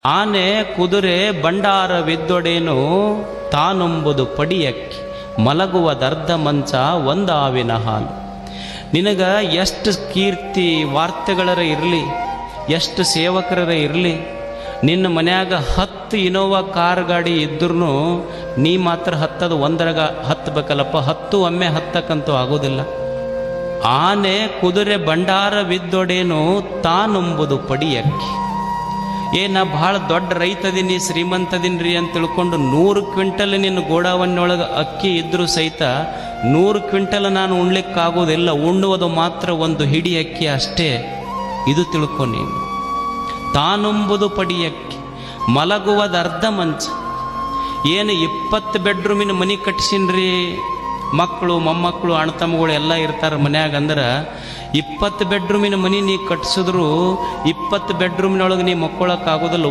ಆನೆ ಕುದುರೆ ಬಂಡಾರವಿದ್ದೊಡೇನು ತಾನೊಂಬುದು ಪಡಿಯಕ್ಕಿ ಮಲಗುವುದರ್ಧ ಮಂಚ ಒಂದಾವಿನ ಹಾಲು. ನಿನಗ ಎಷ್ಟು ಕೀರ್ತಿ ವಾರ್ತೆಗಳರ ಇರಲಿ, ಎಷ್ಟು ಸೇವಕರರ ಇರಲಿ, ನಿನ್ನ ಮನ್ಯಾಗ 10 ಇನೋವಾ ಕಾರ್ ಗಾಡಿ ಇದ್ರೂ ನೀ ಮಾತ್ರ ಹತ್ತದು ಒಂದರಾಗ ಹತ್ತಬೇಕಲ್ಲಪ್ಪ. 10 ಒಮ್ಮೆ ಹತ್ತಕ್ಕಂತೂ ಆಗೋದಿಲ್ಲ. ಆನೆ ಕುದುರೆ ಬಂಡಾರವಿದ್ದೊಡೇನು ತಾನೊಂಬುದು ಪಡಿಯಕ್ಕಿ. ನಾ ಭಾಳ ದೊಡ್ಡ ರೈತದೀನಿ, ಶ್ರೀಮಂತದೀನ್ರಿ ಅಂತ ತಿಳ್ಕೊಂಡು 100 ಕ್ವಿಂಟಲ್ ನಿನ್ನ ಗೋಡಾವನ್ನೊಳಗೆ ಅಕ್ಕಿ ಇದ್ರೂ ಸಹಿತ 100 ಕ್ವಿಂಟಲ್ ನಾನು ಉಣ್ಲಿಕ್ಕಾಗೋದಿಲ್ಲ. ಉಣ್ಣುವುದು ಮಾತ್ರ ಒಂದು ಹಿಡಿ ಅಕ್ಕಿ ಅಷ್ಟೇ. ಇದು ತಿಳ್ಕೊ ನೀನು. ತಾನೊಂಬುದು ಪಡಿಯಕ್ಕಿ ಮಲಗುವುದರ್ಧ ಮಂಚ. 20 ಬೆಡ್ರೂಮಿನ ಮನೆ ಕಟ್ಸಿನ್ರಿ, ಮಕ್ಕಳು ಮೊಮ್ಮಕ್ಕಳು ಅಣ್ಣ ತಮ್ಮಗಳು ಎಲ್ಲ ಇರ್ತಾರೆ ಮನ್ಯಾಗ. ಅಂದ್ರೆ 20 ಬೆಡ್ರೂಮಿನ ಮನೆ ನೀ ಕಟ್ಸಿದ್ರು 20 ಬೆಡ್ರೂಮಿನೊಳಗೆ ನೀ ಮಕ್ಕೊಳಕ್ಕಾಗೋದಿಲ್ಲ.